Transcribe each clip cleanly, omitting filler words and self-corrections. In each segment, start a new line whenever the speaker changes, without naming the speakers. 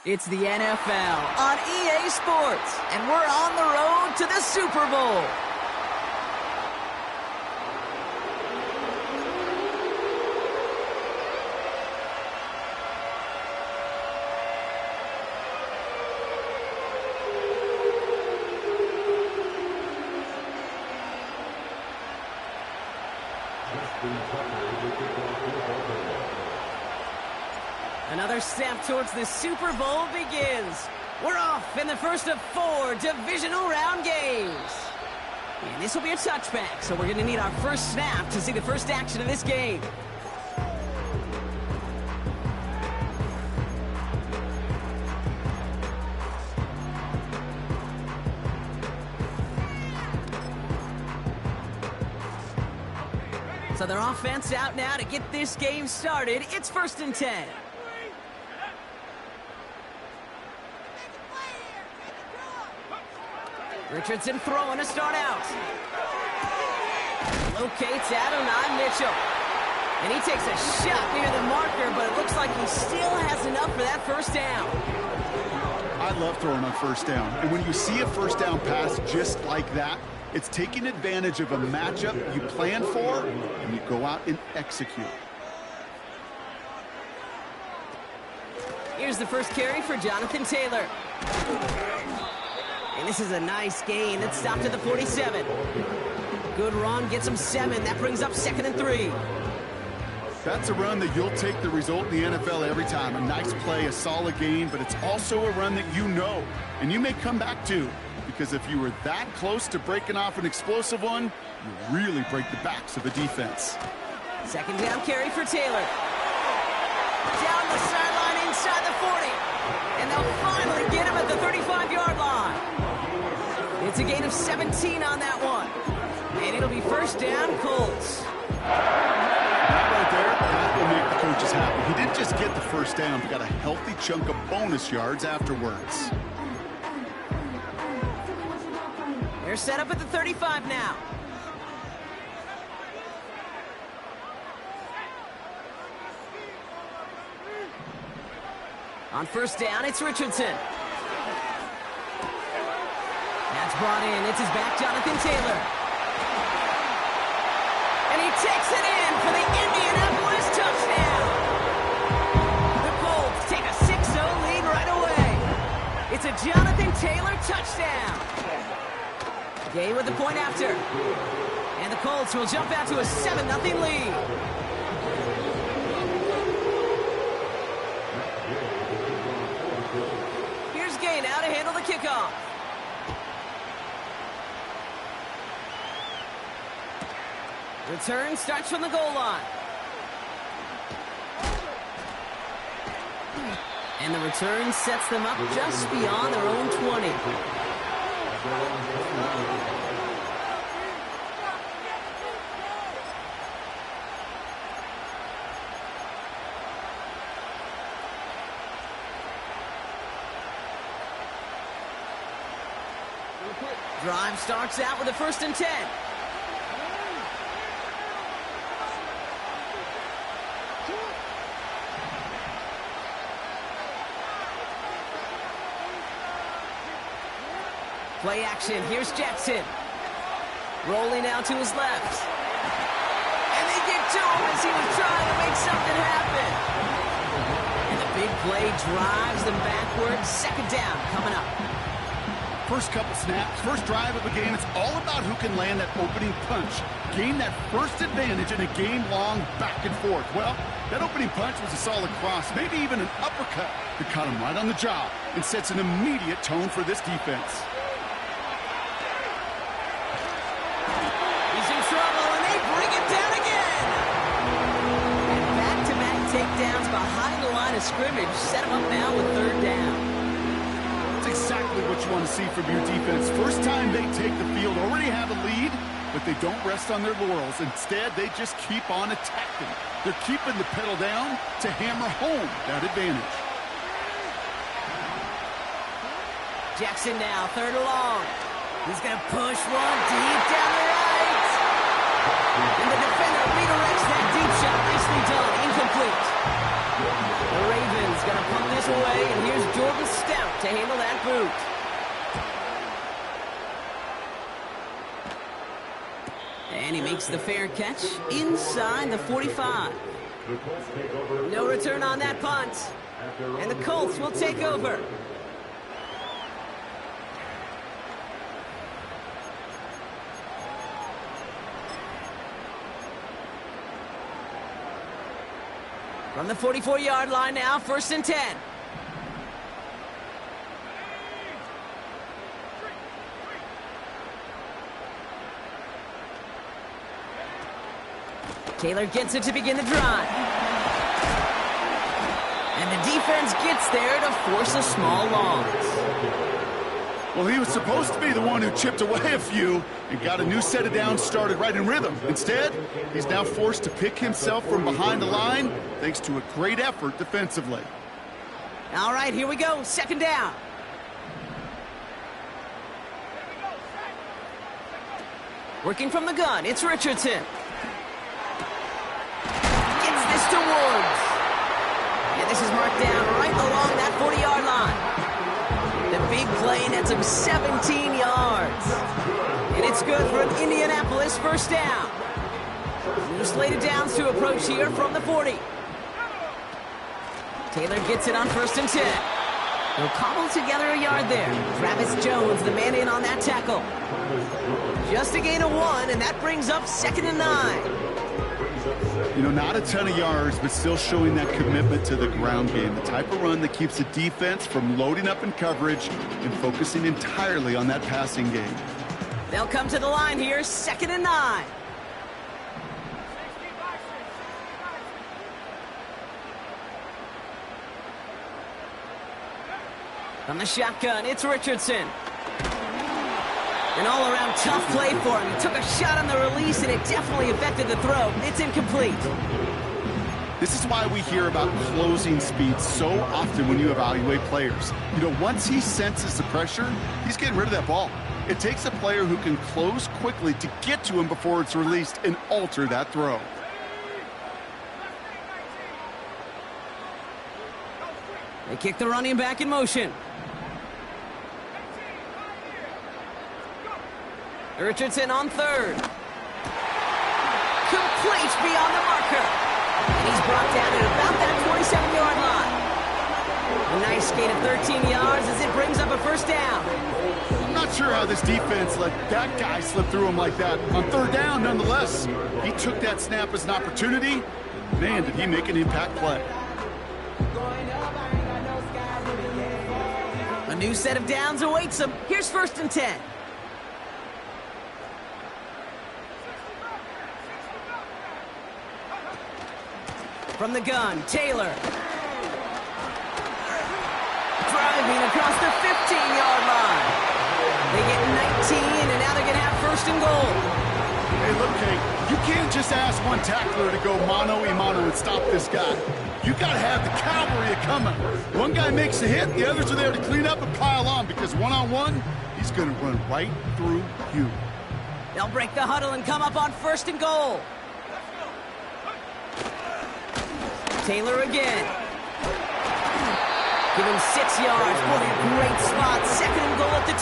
It's the NFL on EA Sports, and we're on the road to the Super Bowl. Another snap towards the Super Bowl begins. We're off in the first of 4 divisional round games. And this will be a touchback, so we're going to need our first snap to see the first action of this game. So their offense out now to get this game started. It's 1st and 10. Richardson throwing to start out. Locates Adonai Mitchell. And he takes a shot near the marker, but it looks like he still has enough for that first down.
I love throwing on first down. And when you see a first down pass just like that, it's taking advantage of a matchup you plan for, and you go out and execute.
Here's the first carry for Jonathan Taylor. And this is a nice gain. It's stopped at the 47. Good run, gets him 7. That brings up 2nd and 3.
That's a run that you'll take the result in the NFL every time. A nice play, a solid gain, but it's also a run that you know, and you may come back to. Because if you were that close to breaking off an explosive one, you really break the backs of a defense.
2nd down carry for Taylor. Down the sideline inside the 40. And they'll finally get him at the 35-yard line. It's a gain of 17 on that one. And it'll be 1st down, Colts.
That right there, that will make the coaches happy. He didn't just get the first down, but got a healthy chunk of bonus yards afterwards.
They're set up at the 35 now. On 1st down, it's Richardson. That's brought in. It's his back, Jonathan Taylor. And he takes it in for the Indianapolis touchdown. The Colts take a 6-0 lead right away. It's a Jonathan Taylor touchdown. Gay with the point after. And the Colts will jump out to a 7-0 lead. Here's Gay now to handle the kickoff. Return starts from the goal line. And the return sets them up just beyond their own 20. Drive starts out with a 1st and 10. Play action. Here's Jackson. Rolling out to his left. And they get to him as he was trying to make something happen. And the big play drives them backwards. 2nd down coming up.
First couple snaps, first drive of the game, it's all about who can land that opening punch. Gain that first advantage in a game-long back and forth. Well, that opening punch was a solid cross, maybe even an uppercut that caught him right on the job and sets an immediate tone for this defense.
He's in trouble, and they bring it down again. And back-to-back takedowns behind the line of scrimmage set him up now with 3rd down.
That's exactly what you want to see from your defense. First time they take the field, already have a lead, but they don't rest on their laurels. Instead, they just keep on attacking. They're keeping the pedal down to hammer home that advantage.
Jackson now, 3rd and long. He's going to push one deep down the right. And the defender redirects that deep shot. Nicely done. Incomplete. The Ravens going to pump this goes away, and here's Jordan Stout to handle that boot. And he makes the fair catch inside the 45. No return on that punt. And the Colts will take over. From the 44-yard line now, 1st and 10. Taylor gets it to begin the drive. And the defense gets there to force a small loss.
Well, he was supposed to be the one who chipped away a few and got a new set of downs started right in rhythm. Instead, he's now forced to pick himself from behind the line thanks to a great effort defensively.
All right, here we go. 2nd down. Working from the gun, it's Richardson. Gets this to Woods. And this is marked down right along that 40-yard line. The big play nets him 17 yards. And it's good for an Indianapolis 1st down. New slated downs to approach here from the 40. Taylor gets it on 1st and 10. He'll cobble together a yard there. Travis Jones, the man in on that tackle. Just a gain of 1, and that brings up 2nd and 9.
You know, not a ton of yards, but still showing that commitment to the ground game. The type of run that keeps the defense from loading up in coverage and focusing entirely on that passing game.
They'll come to the line here, 2nd and 9. From the shotgun, it's Richardson. An all-around tough play for him. He took a shot on the release, and it definitely affected the throw. It's incomplete.
This is why we hear about closing speed so often when you evaluate players. You know, once he senses the pressure, he's getting rid of that ball. It takes a player who can close quickly to get to him before it's released and alter that throw.
They kick the running back in motion. Richardson on 3rd. Complete beyond the marker. And he's brought down at about that 27-yard line. A nice gain of 13 yards as it brings up a 1st down.
I'm not sure how this defense let that guy slip through him like that. On 3rd down, nonetheless, he took that snap as an opportunity. Man, did he make an impact play.
A new set of downs awaits him. Here's 1st and 10. From the gun, Taylor. Driving across the 15-yard line. They get 19, and now they're going to have 1st and goal.
Hey, look, Kate, you can't just ask one tackler to go mano-a-mano and stop this guy. You got to have the cavalry coming. One guy makes a hit, the others are there to clean up and pile on, because one-on-one, he's going to run right through you.
They'll break the huddle and come up on 1st and goal. Taylor again. Give him 6 yards. What a great spot. 2nd and goal at the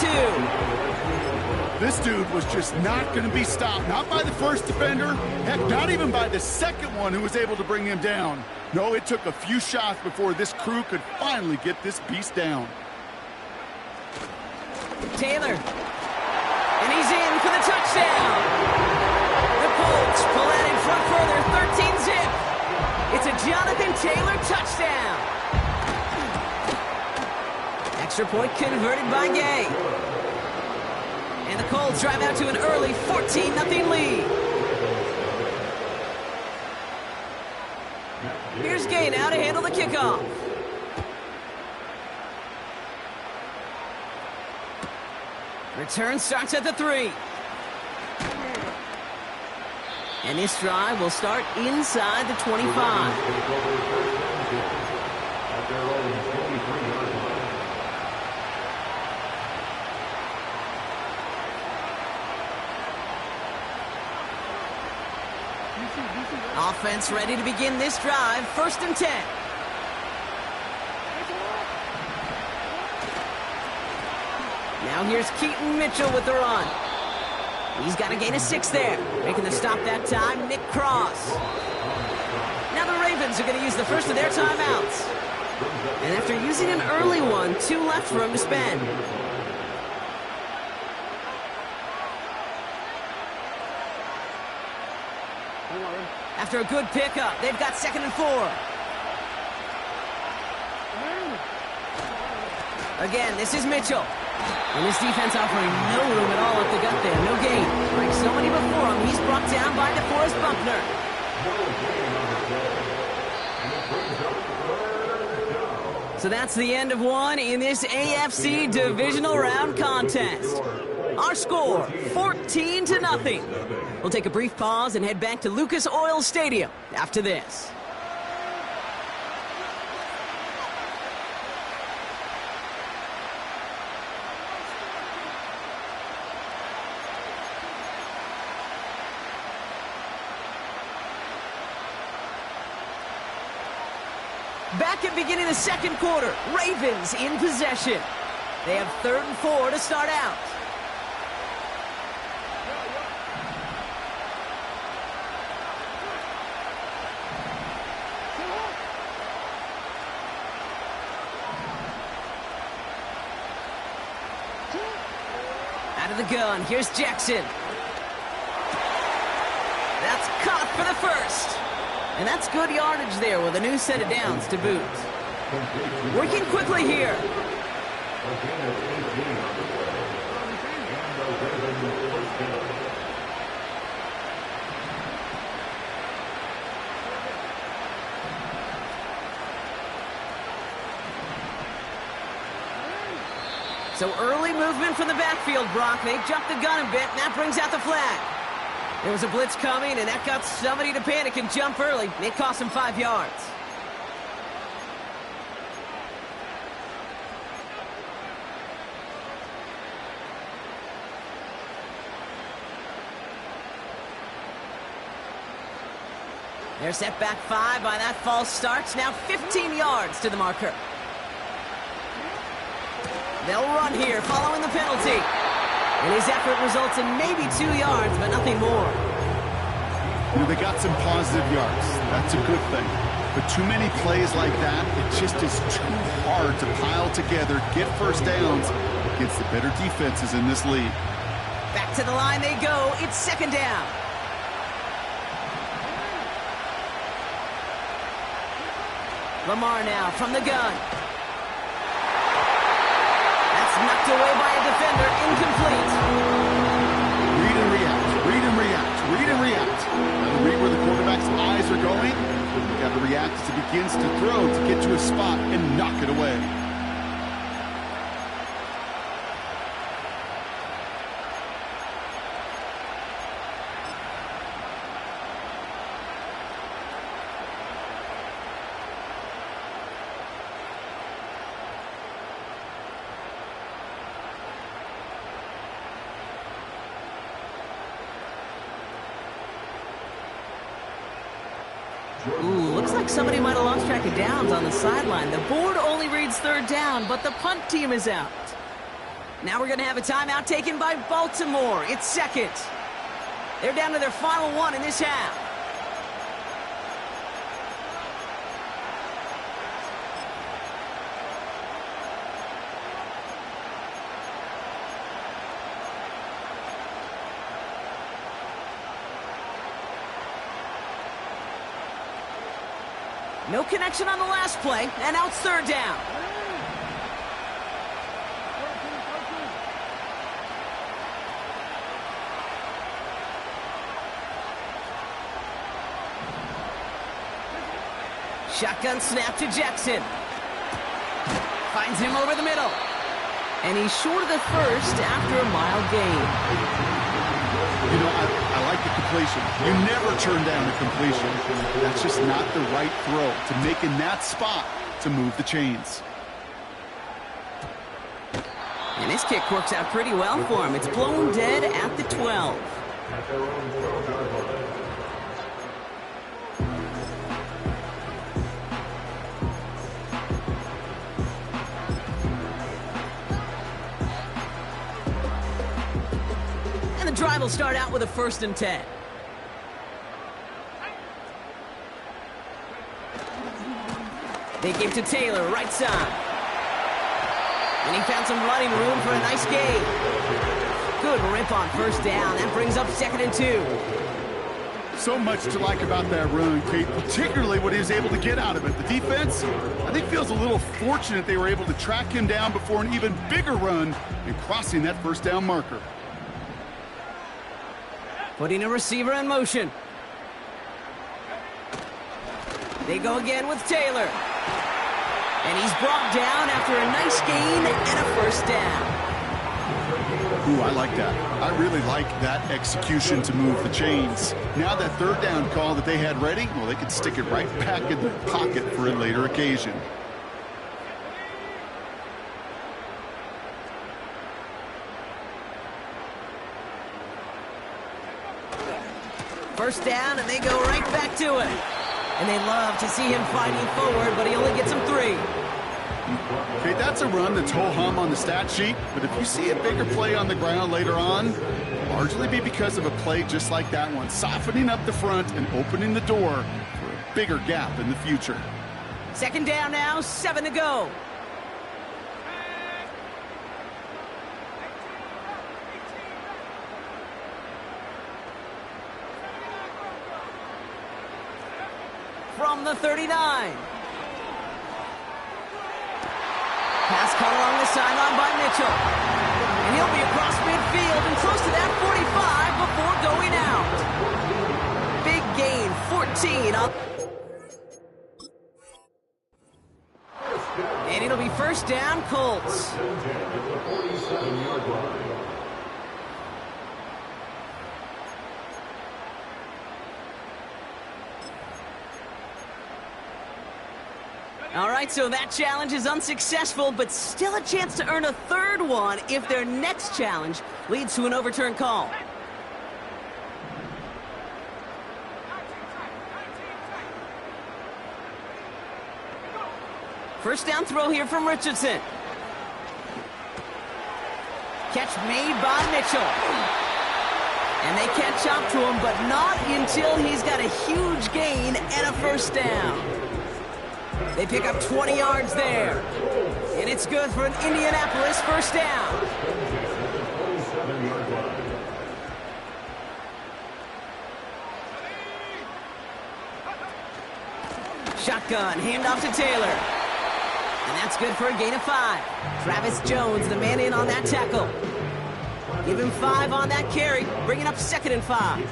2.
This dude was just not going to be stopped. Not by the first defender. Heck, not even by the second one who was able to bring him down. No, it took a few shots before this crew could finally get this beast down.
Taylor. And he's in for the touchdown. The Colts pull out in front further. 13-zip. It's a Jonathan Taylor touchdown. Extra point converted by Gay. And the Colts drive out to an early 14-0 lead. Here's Gay now to handle the kickoff. Return starts at the 3. And this drive will start inside the 25. Offense ready to begin this drive. 1st and 10. Now here's Keaton Mitchell with the run. He's got to gain a 6 there. Making the stop that time, Nick Cross. Now the Ravens are going to use the first of their timeouts. And after using an early one, 2 left for him to spend. After a good pickup, they've got 2nd and 4. Again, this is Mitchell. And this defense offering no room at all up the gut there. No gain. Like so many before him, he's brought down by DeForest Buckner. So that's the end of one in this AFC divisional round contest. Our score, 14-0. We'll take a brief pause and head back to Lucas Oil Stadium after this. Back at beginning of the second quarter, Ravens in possession. They have 3rd and 4 to start out. Out of the gun, here's Jackson. That's caught for the first. And that's good yardage there with a new set of downs to boot. Working quickly here. So early movement from the backfield, Brock. They jumped the gun a bit, and that brings out the flag. There was a blitz coming, and that got somebody to panic and jump early. It cost him 5 yards. They're set back 5 by that false start. Now 15 yards to the marker. They'll run here following the penalty. And his effort results in maybe 2 yards, but nothing more.
You know, they got some positive yards. That's a good thing. But too many plays like that, it just is too hard to pile together, get first downs against the better defenses in this league.
Back to the line they go. It's 2nd down. Lamar now from the gun. Knocked away by a defender, incomplete.
Read and react, read and react, read and react. Now read where the quarterback's eyes are going. You got to react as he begins to throw to get to a spot and knock it away.
Ooh, looks like somebody might have lost track of downs on the sideline. The board only reads 3rd down, but the punt team is out. Now we're going to have a timeout taken by Baltimore. It's 2nd. They're down to their final one in this half. No connection on the last play, and now it's 3rd down. Shotgun snap to Jackson. Finds him over the middle. And he's short of the first after a mild gain.
You know, I like the completion. You never turn down a completion. That's just not the right throw to make in that spot to move the chains.
And this kick works out pretty well for him. It's blown dead at the 12. And the drive will start out with a 1st and 10. They give to Taylor, right side. And he found some running room for a nice gain. Good rip on 1st down. That brings up 2nd and 2.
So much to like about that run, Kate, particularly what he was able to get out of it. The defense, I think, feels a little fortunate they were able to track him down before an even bigger run and crossing that 1st down marker.
Putting a receiver in motion. They go again with Taylor. And he's brought down after a nice gain and a 1st down.
Ooh, I like that. I really like that execution to move the chains. Now that 3rd down call that they had ready, well, they could stick it right back in their pocket for a later occasion.
First down, and they go right back to it. And they love to see him fighting forward, but he only gets them 3.
Okay, that's a run that's ho-hum on the stat sheet, but if you see a bigger play on the ground later on, it'll largely be because of a play just like that one, softening up the front and opening the door for a bigger gap in the future.
2nd down now, 7 to go. From the 39. Pass caught along the sideline by Mitchell. And he'll be across midfield and close to that 45 before going out. Big gain, 14 up. And it'll be 1st down, Colts. All right, so that challenge is unsuccessful, but still a chance to earn a 3rd one if their next challenge leads to an overturned call. First down throw here from Richardson. Catch made by Mitchell. And they catch up to him, but not until he's got a huge gain and a 1st down. They pick up 20 yards there. And it's good for an Indianapolis 1st down. Shotgun, handoff to Taylor. And that's good for a gain of 5. Travis Jones, the man in on that tackle. Give him 5 on that carry, bringing up 2nd and 5.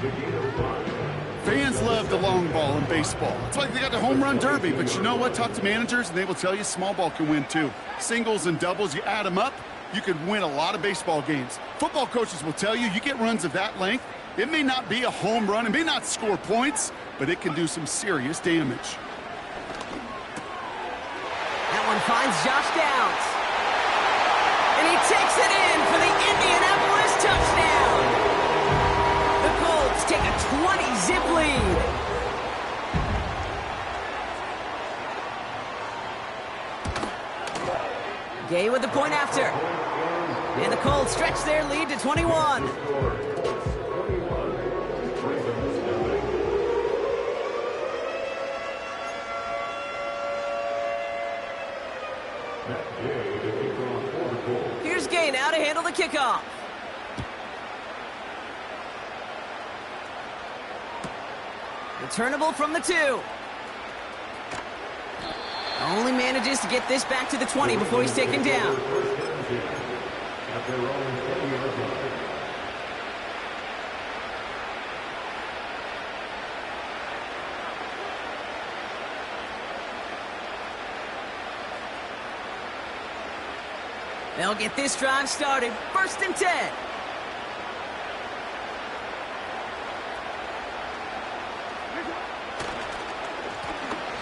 Fans love the long ball in baseball. It's like they got the home run derby, but you know what? Talk to managers, and they will tell you small ball can win too. Singles and doubles, you add them up, you could win a lot of baseball games. Football coaches will tell you get runs of that length. It may not be a home run, it may not score points, but it can do some serious damage.
That one finds Josh Downs. And he takes it in for the Indianapolis touchdown. The Colts take a 20-zip lead. Gay with the point after. And the Colts stretch their lead to 21. Here's Gay now to handle the kickoff. Returnable from the 2. Only manages to get this back to the 20 before he's taken down. They'll get this drive started. 1st and 10.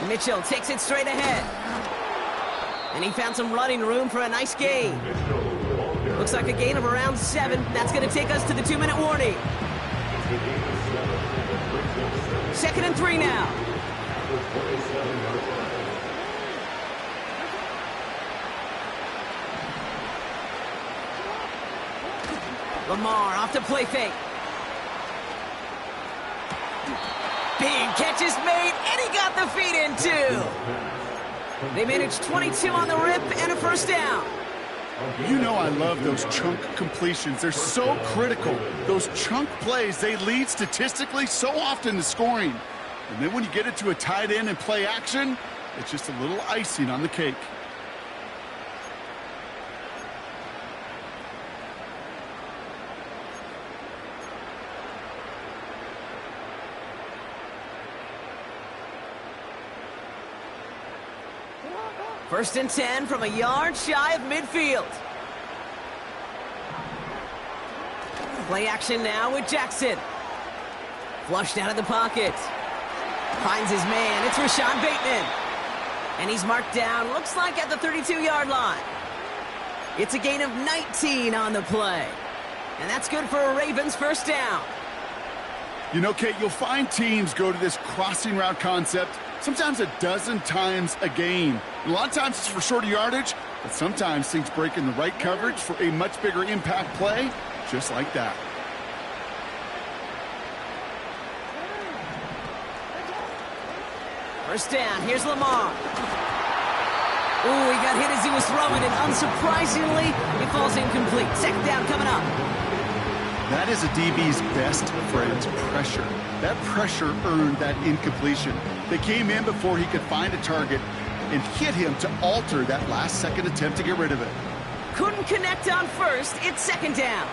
Mitchell takes it straight ahead. And he found some running room for a nice gain. Looks like a gain of around 7. That's going to take us to the 2-minute warning. 2nd and 3 now. Lamar off to play fake. Big catch is made, and he got the feet in, too. They managed 22 on the rip and a first down.
You know I love those chunk completions. They're so critical. Those chunk plays, they lead statistically so often to scoring. And then when you get it to a tight end and play action, it's just a little icing on the cake.
First and 10 from a yard shy of midfield. Play action now with Jackson. Flushed out of the pocket. Finds his man. It's Rashad Bateman. And he's marked down, looks like at the 32-yard line. It's a gain of 19 on the play. And that's good for a Ravens first down.
You know, Kate, you'll find teams go to this crossing route concept sometimes a dozen times a game. And a lot of times it's for shorter yardage, but sometimes things break in the right coverage for a much bigger impact play, just like that.
First down, here's Lamar. Ooh, he got hit as he was throwing, and unsurprisingly, it falls incomplete. Second down coming up.
That is a DB's best friend, pressure. That pressure earned that incompletion. They came in before he could find a target and hit him to alter that last-second attempt to get rid of it.
Couldn't connect on first. It's second down.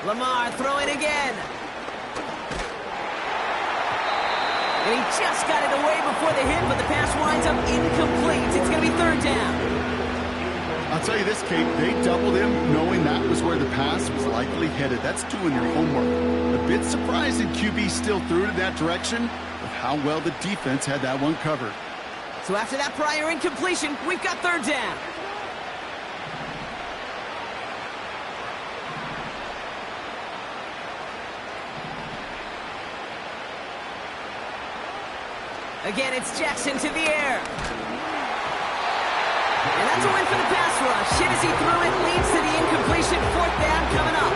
Lamar throwing again. And he just got it away before the hit, but the pass winds up incomplete. It's going to be third down.
I'll tell you this, Kate, they doubled him knowing that was where the pass was likely headed. That's doing your homework. A bit surprising QB still threw it in that direction with how well the defense had that one covered.
So after that prior incompletion, we've got third down. Again, it's Jackson to the air. And that's a win for the pass rush. Hit as he threw it, leads to the incompletion. Fourth down coming up.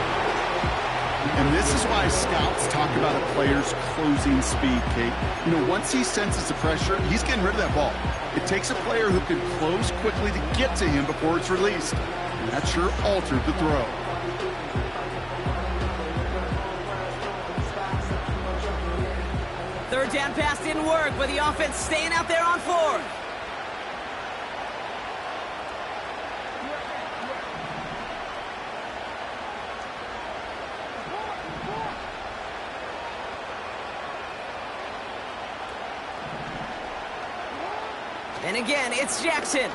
And this is why scouts talk about a player's closing speed, Kate. You know, once he senses the pressure, he's getting rid of that ball. It takes a player who can close quickly to get to him before it's released. And that sure altered the throw.
Third down pass didn't work, but the offense staying out there on fourth. And again, it's Jackson.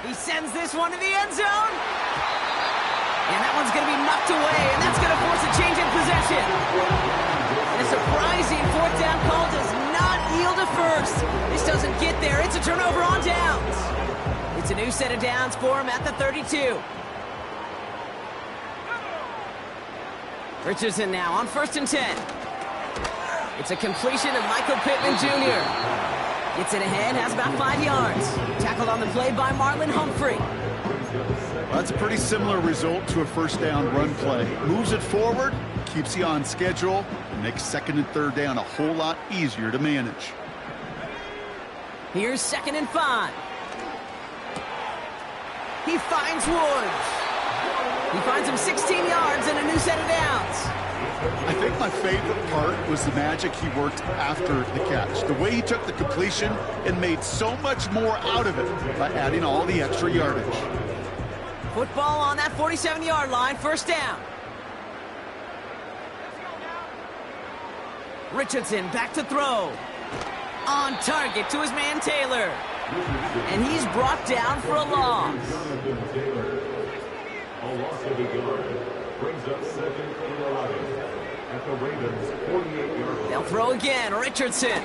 He sends this one to the end zone. And that one's going to be knocked away, and that's going to force a change in possession. A surprising fourth down call does not yield a first. This doesn't get there. It's a turnover on downs. It's a new set of downs for him at the 32. Richardson now on first and 10. It's a completion of Michael Pittman Jr. Gets it ahead, has about 5 yards. Tackled on the play by Marlon Humphrey.
Well, that's a pretty similar result to a first down run play. Moves it forward, keeps you on schedule, and makes second and third down a whole lot easier to manage.
Here's second and 5. He finds Woods. He finds him 16 yards and a new set of downs.
I think my favorite part was the magic he worked after the catch. The way he took the completion and made so much more out of it by adding all the extra yardage.
Football on that 47-yard line, first down. Richardson back to throw. On target to his man Taylor. And he's brought down for a loss.
A loss of a yard brings up second and 11 at the Ravens' 48-yard line.
They'll throw again. Richardson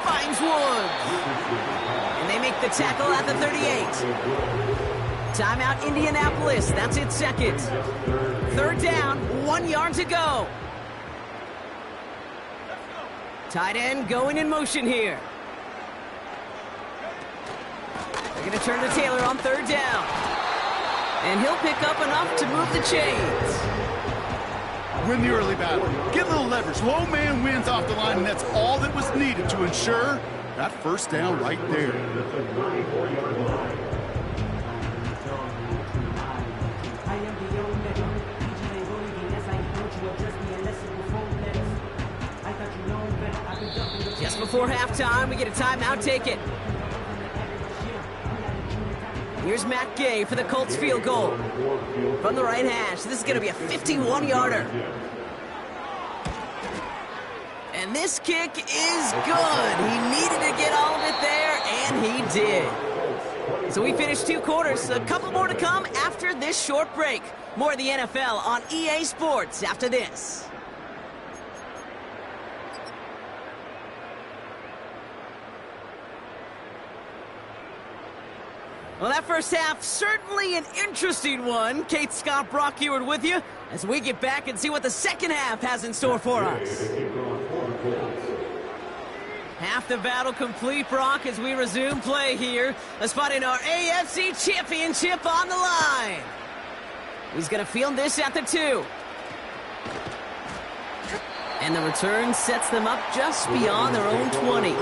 finds Woods. And they make the tackle at the 38. Timeout Indianapolis. That's its second. Third down, 1 yard to go. Tight end going in motion here. to turn to Taylor on third down. And he'll pick up enough to move the chains.
Win the early battle. Get a little leverage. Low man wins off the line, and that's all that was needed to ensure that first down right there.
Just before halftime, we get a timeout. Take it. Here's Matt Gay for the Colts field goal. From the right hash, this is going to be a 51-yarder. And this kick is good. He needed to get all of it there, and he did. So we finished 2 quarters. A couple more to come after this short break. More of the NFL on EA Sports after this. Well, that first half, certainly an interesting one. Kate Scott, Brock Eward with you as we get back and see what the second half has in store for us. Half the battle complete, Brock, as we resume play here. A spot in our AFC Championship on the line. He's going to field this at the 2. And the return sets them up just beyond their own 20.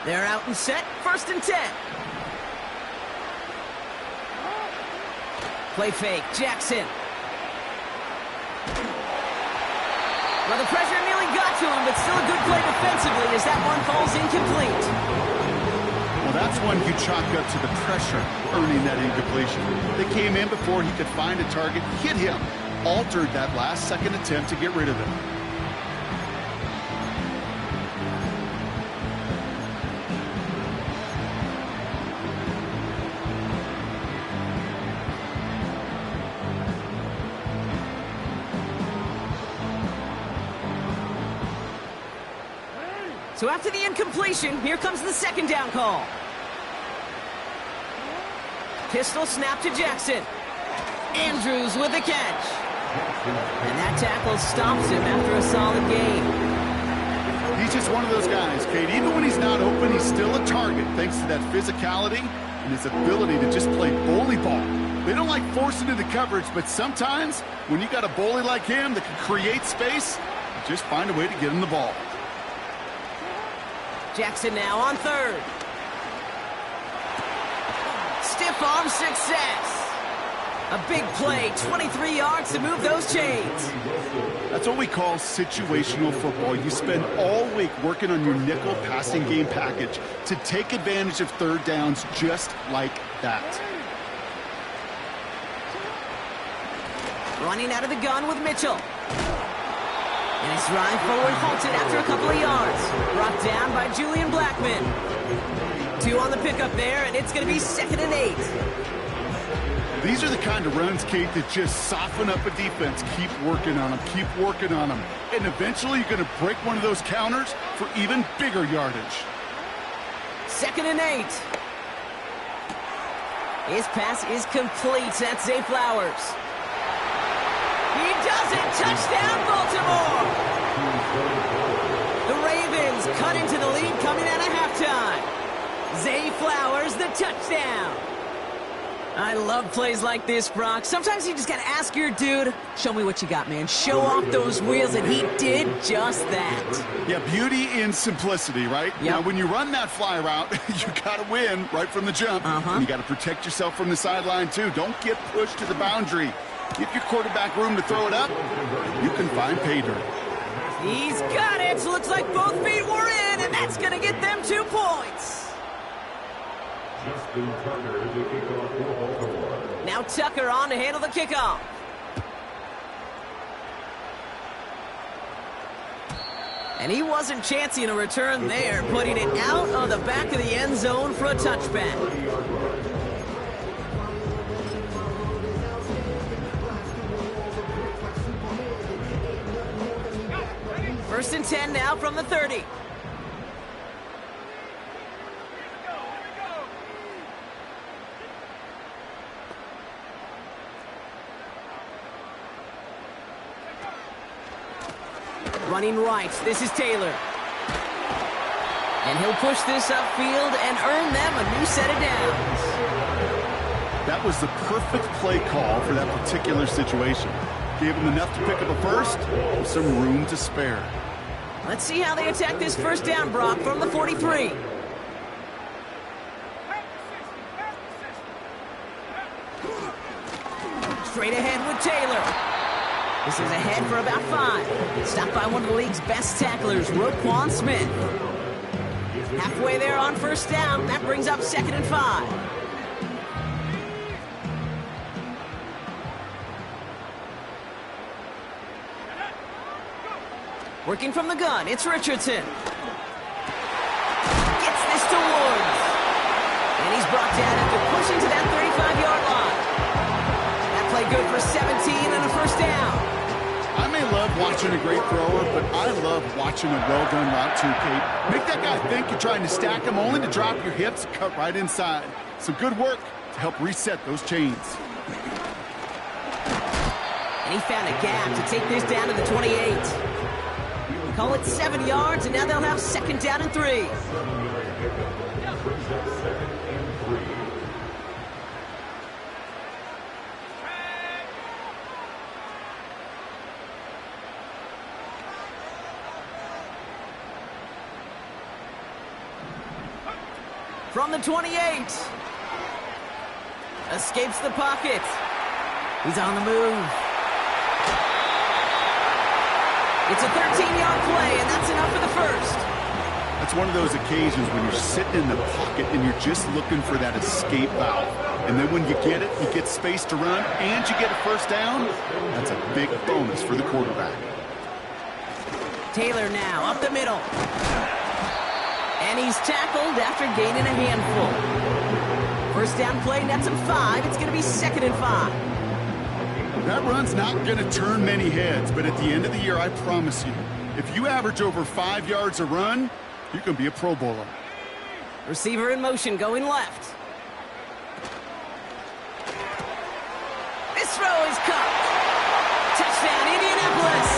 They're out and set, 1st and 10. Play fake, Jackson. Well, the pressure nearly got to him, but still a good play defensively as that one falls incomplete.
Well, that's one you chalk up to the pressure earning that incompletion. They came in before he could find a target, hit him, altered that last-second attempt to get rid of it.
So after the incompletion, here comes the 2nd down call. Pistol snap to Jackson. Andrews with the catch. And that tackle stops him after a solid gain.
He's just one of those guys, Kate. Even when he's not open, he's still a target thanks to that physicality and his ability to just play bully ball. They don't like forcing into coverage, but sometimes when you got a bully like him that can create space, just find a way to get him the ball.
Jackson now on 3rd. Stiff arm success. A big play, 23 yards to move those chains.
That's what we call situational football. You spend all week working on your nickel passing game package to take advantage of 3rd downs just like that.
Running out of the gun with Mitchell. And his drive forward halted after a couple of yards. Brought down by Julian Blackman. 2 on the pickup there, and it's going to be 2nd and 8.
These are the kind of runs, Kate, that just soften up a defense. Keep working on them, keep working on them. And eventually you're going to break one of those counters for even bigger yardage.
2nd and 8. His pass is complete. That's Zay Flowers. He does it! Touchdown, Baltimore! The Ravens cut into the lead coming out of halftime. Zay Flowers, the touchdown. I love plays like this, Brock. Sometimes you just got to ask your dude, show me what you got, man. Show off those wheels, and he did just that.
Yeah, beauty in simplicity, right?
Yep.
Now, when you run that fly route, you got to win right from the jump. And you got to protect yourself from the sideline, too. Don't get pushed to the boundary. Give your quarterback room to throw it up. You can find pay dirt.
He's got it. Looks like both feet were in, and that's going to get them 2 points. Now Tucker on to handle the kickoff. And he wasn't chancing a return there, putting it out of the back of the end zone for a touchback. First and 10 now from the 30. Running right, this is Taylor. And he'll push this upfield and earn them a new set of downs.
That was the perfect play call for that particular situation. Gave him enough to pick up a first with some room to spare.
Let's see how they attack this first down, Brock, from the 43. Straight ahead with Taylor. This is ahead for about 5. Stopped by one of the league's best tacklers, Roquan Smith. Halfway there on first down. That brings up 2nd and 5. Working from the gun, it's Richardson. Gets this to Woods. And he's brought down after pushing to that 35-yard line. That play good for 17 and a first down.
I may love watching a great thrower, but I love watching a well-done route too, Kate. Make that guy think you're trying to stack him, only to drop your hips, cut right inside. Some good work to help reset those chains.
And he found a gap to take this down to the 28. Call it 7 yards, and now they'll have 2nd down and 3. From the 28. Escapes the pocket. He's on the move. It's a 13-yard play, and that's enough for the first.
That's one of those occasions when you're sitting in the pocket and you're just looking for that escape valve. And then when you get it, you get space to run, and you get a first down. That's a big bonus for the quarterback.
Taylor now up the middle. And he's tackled after gaining a handful. First down play, nets him 5. It's going to be 2nd and 5.
That run's not going to turn many heads, but at the end of the year, I promise you, if you average over 5 yards a run, you can be a Pro Bowler.
Receiver in motion, going left. This throw is caught. Touchdown, Indianapolis.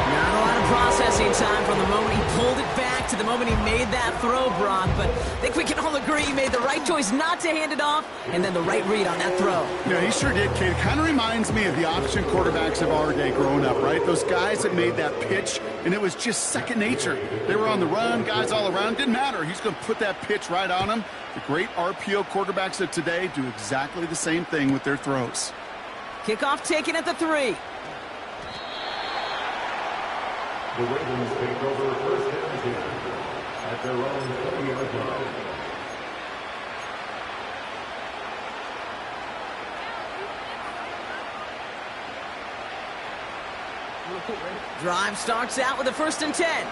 Not a lot of processing time from the moment he pulled it back to the moment he made that throw, Brock, but I think we can all agree he made the right choice not to hand it off, and then the right read on that throw.
Yeah, he sure did, Kate. It kind of reminds me of the option quarterbacks of our day growing up, right? Those guys that made that pitch, and it was just second nature. They were on the run, guys all around. Didn't matter. He's going to put that pitch right on them. The great RPO quarterbacks of today do exactly the same thing with their throws.
Kickoff taken at the 3.
The Ravens take over first and 10 at their own 20-yard line.
Drive starts out with a 1st and 10.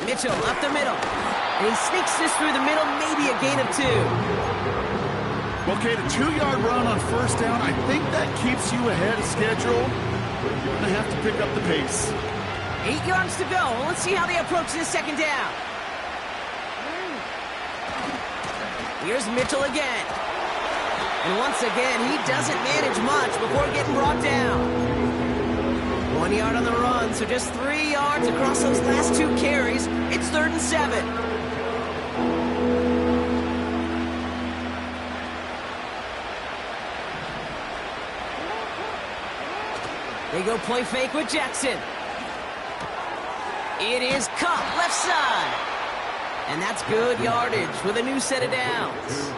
Mitchell up the middle. And he sneaks this through the middle, maybe a gain of 2.
Well, Kate, a 2-yard run on first down, I think that keeps you ahead of schedule. You're going to have to pick up the pace.
8 yards to go. Let's see how they approach this 2nd down. Here's Mitchell again. And once again, he doesn't manage much before getting brought down. 1 yard on the run, so just 3 yards across those last 2 carries. It's 3rd and 7. They go play fake with Jackson. It is caught left side. And that's good yardage with a new set of downs.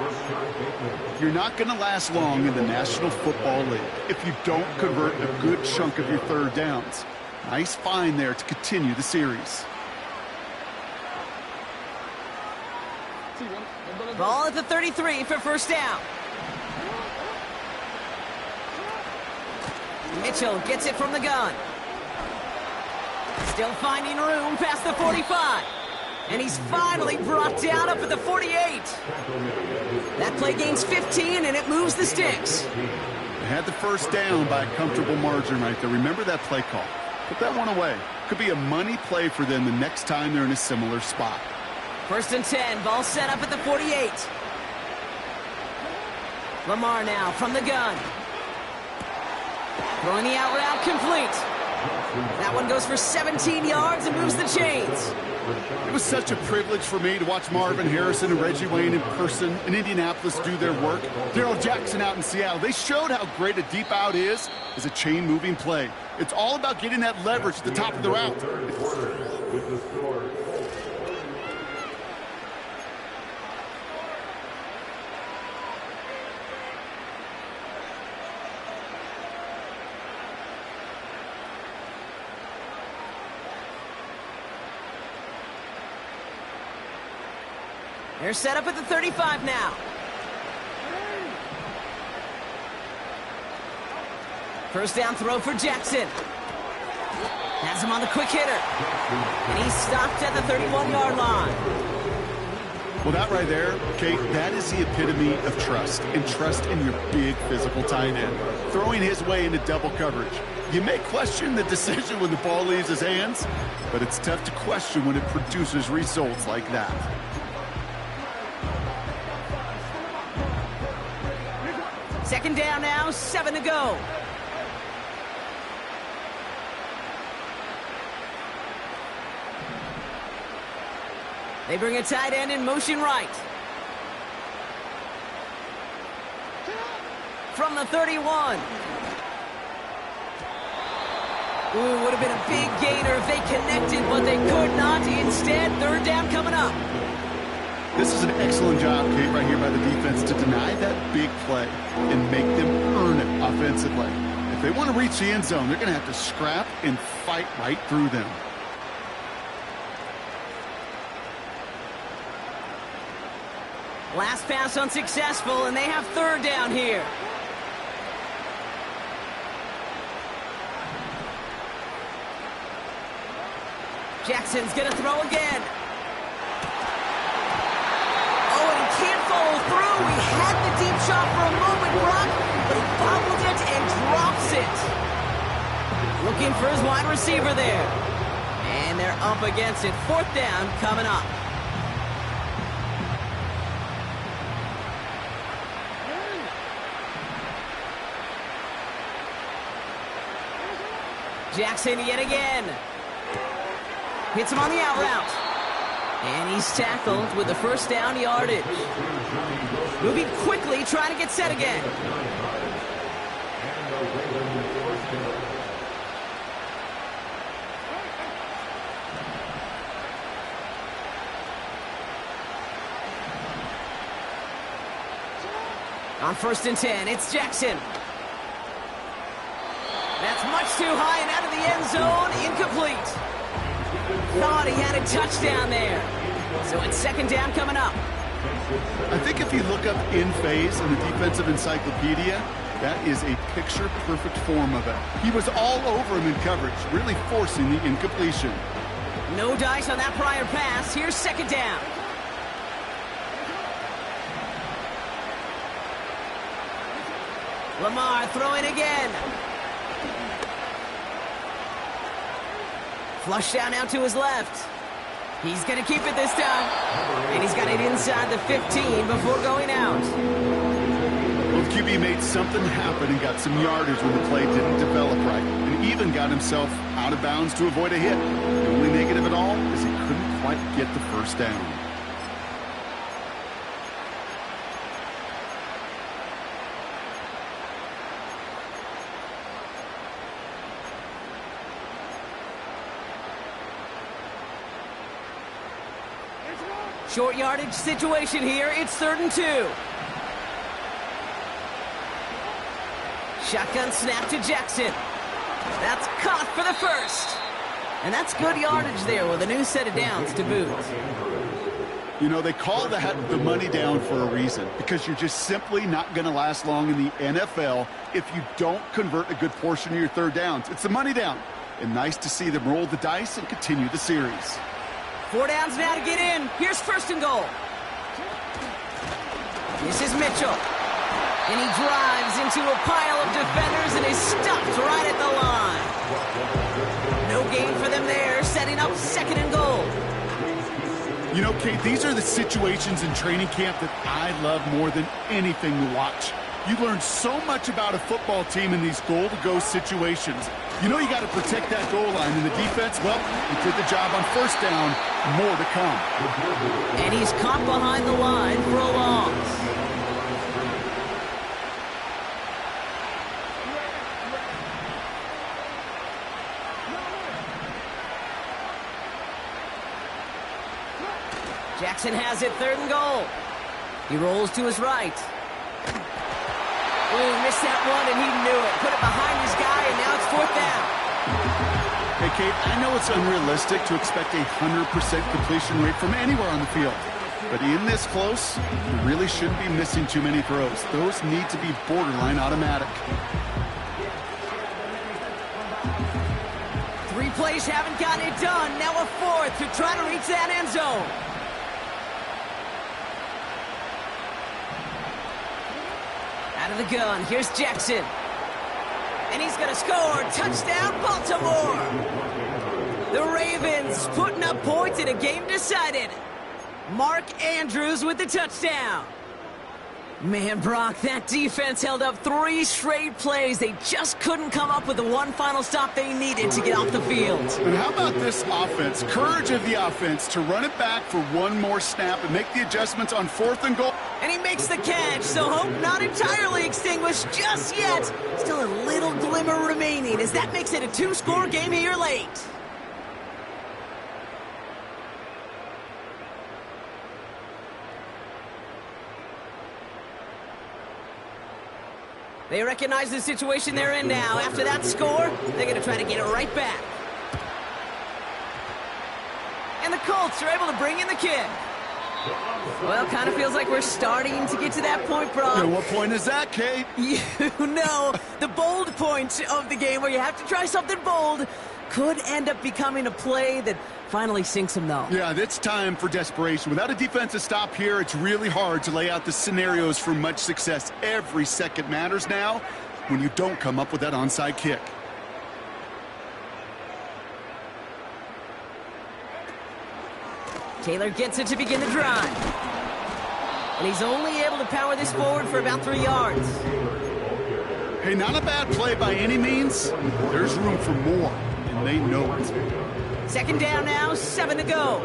You're not going to last long in the National Football League if you don't convert a good chunk of your 3rd downs. Nice find there to continue the series.
Ball at the 33 for first down. Mitchell gets it from the gun. Still finding room past the 45. And he's finally brought down up at the 48. That play gains 15, and it moves the sticks.
They had the first down by a comfortable margin right there. Remember that play call. Put that one away. Could be a money play for them the next time they're in a similar spot.
1st and 10, ball set up at the 48. Lamar now from the gun. Throwing the out route complete. That one goes for 17 yards and moves the chains.
It was such a privilege for me to watch Marvin Harrison and Reggie Wayne in person in Indianapolis do their work. Darrell Jackson out in Seattle. They showed how great a deep out is as a chain-moving play. It's all about getting that leverage at the top of the route.
With the score.
They're set up at the 35 now. First down throw for Jackson. Has him on the quick hitter. And he's stopped at the 31-yard line.
Well, that right there, Kate, that is the epitome of trust, and trust in your big physical tight end. Throwing his way into double coverage. You may question the decision when the ball leaves his hands, but it's tough to question when it produces results like that.
Second down now, 7 to go. They bring a tight end in motion right. From the 31. Ooh, would have been a big gainer if they connected, but they could not. Instead, third down coming up.
This is an excellent job, Kate, right here by the defense to deny that big play and make them earn it offensively. If they want to reach the end zone, they're going to have to scrap and fight right through them.
Last pass unsuccessful, and they have third down here. Jackson's going to throw again. Oh, and he can't follow through. He had the deep shot for a moment, Brock, but he bobbled it and drops it. Looking for his wide receiver there. And they're up against it. Fourth down coming up. Jackson yet again. Hits him on the out route. And he's tackled with the first down yardage. Moving quickly, trying to get set again. On 1st and 10, it's Jackson. That's much too high and out of the end zone. Incomplete. Thought he had a touchdown there. So it's second down coming up.
I think if you look up in phase in the defensive encyclopedia, that is a picture-perfect form of it. He was all over him in coverage, really forcing the incompletion.
No dice on that prior pass. Here's second down. Lamar throwing again. Flush down now to his left. He's going to keep it this time. And he's got it inside the 15 before going out.
Well, the QB made something happen and got some yardage when the play didn't develop right. And even got himself out of bounds to avoid a hit. The only negative at all is he couldn't quite get the first down.
Short yardage situation here. It's 3rd and 2. Shotgun snap to Jackson. That's caught for the first. And that's good yardage there with a new set of downs to boot.
You know, they call that the money down for a reason, because you're just simply not going to last long in the NFL if you don't convert a good portion of your third downs. It's the money down. And nice to see them roll the dice and continue the series.
4 downs now to get in. Here's 1st and goal. This is Mitchell. And he drives into a pile of defenders and is stopped right at the line. No gain for them there, setting up 2nd and goal.
You know, Kate, these are the situations in training camp that I love more than anything to watch. You learn so much about a football team in these goal-to-go situations. You know you got to protect that goal line, and the defense, well, he did the job on first down. More to come.
And he's caught behind the line for a loss. Jackson has it, 3rd and goal. He rolls to his right. Ooh, missed that one, and he knew it. Put it behind his guy, and now it's 4th down.
Hey, Kate, I know it's unrealistic to expect a 100% completion rate from anywhere on the field. But in this close, you really shouldn't be missing too many throws. Those need to be borderline automatic.
3 plays haven't gotten it done. Now a 4th to try to reach that end zone. Out of the gun, here's Jackson. And he's going to score. Touchdown, Baltimore. The Ravens putting up points in a game decided. Mark Andrews with the touchdown. Man, Brock, that defense held up 3 straight plays. They just couldn't come up with the one final stop they needed to get off the field.
And how about this offense? Courage of the offense to run it back for one more snap and make the adjustments on 4th and goal.
And he makes the catch, so hope not entirely extinguished just yet. Still a little glimmer remaining as that makes it a 2-score game here late. They recognize the situation they're in now. After that score, they're going to try to get it right back. And the Colts are able to bring in the kick. Well, kind of feels like we're starting to get to that point, Brock.
Yeah, what point is that, Kate?
You know, the bold point of the game where you have to try something bold could end up becoming a play that finally sinks him, though.
Yeah, it's time for desperation. Without a defensive stop here, it's really hard to lay out the scenarios for much success. Every second matters now when you don't come up with that onside kick.
Taylor gets it to begin the drive. And he's only able to power this forward for about 3 yards.
Hey, not a bad play by any means. There's room for more, and they know it.
2nd down now, 7 to go.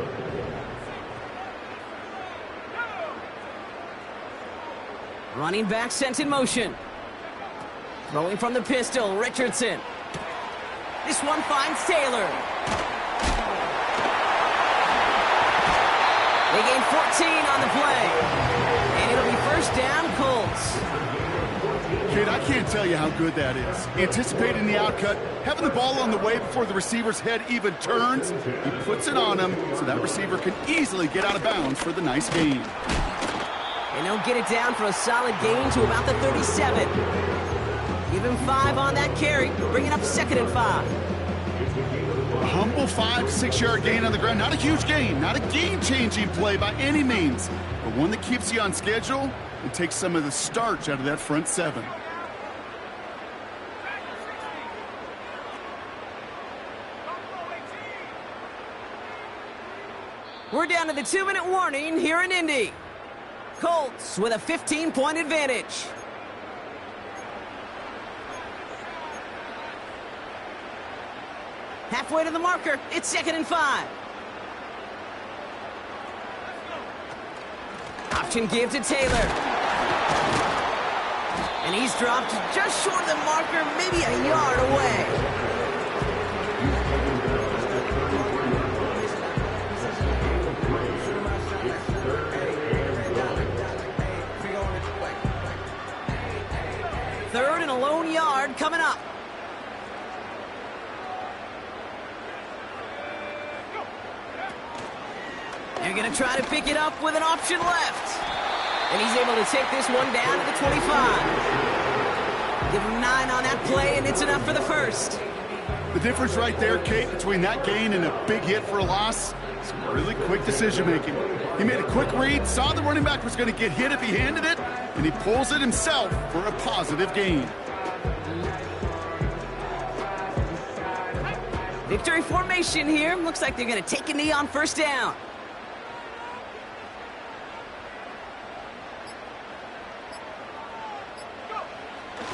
Running back sent in motion. Throwing from the pistol, Richardson. This one finds Taylor. They gain 14 on the play. And it'll be 1st down, Colts.
Kid, I can't tell you how good that is. Anticipating the outcut, having the ball on the way before the receiver's head even turns, he puts it on him so that receiver can easily get out of bounds for the nice gain.
And they'll get it down for a solid gain to about the 37. Give him 5 on that carry, bring it up 2nd and 5.
A humble 5 to 6 yard gain on the ground. Not a huge gain, not a game-changing play by any means, but one that keeps you on schedule and takes some of the starch out of that front 7.
We're down to the 2-minute warning here in Indy. Colts with a 15-point advantage. Halfway to the marker, it's 2nd and 5. Option give to Taylor. And he's dropped just short of the marker, maybe a yard away. Third and a lone yard coming up. They're going to try to pick it up with an option left. And he's able to take this one down to the 25. Give him 9 on that play, and it's enough for the 1st.
The difference right there, Kate, between that gain and a big hit for a loss is really quick decision-making. He made a quick read, saw the running back was going to get hit if he handed it, and he pulls it himself for a positive gain.
Victory formation here. Looks like they're going to take a knee on 1st down.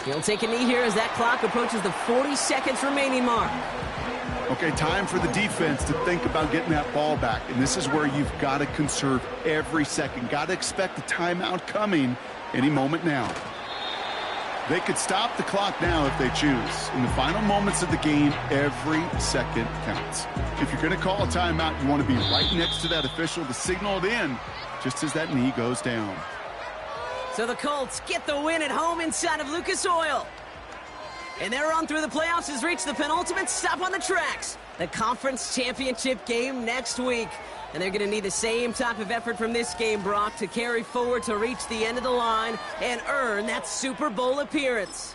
He'll take a knee here as that clock approaches the 40 seconds remaining mark.
Okay, time for the defense to think about getting that ball back. And this is where you've got to conserve every second. Got to expect a timeout coming any moment now. They could stop the clock now if they choose. In the final moments of the game, every second counts. If you're going to call a timeout, you want to be right next to that official to signal it in just as that knee goes down.
So the Colts get the win at home inside of Lucas Oil. And their run through the playoffs has reached the penultimate stop on the tracks. The conference championship game next week. And they're going to need the same type of effort from this game, Brock, to carry forward to reach the end of the line and earn that Super Bowl appearance.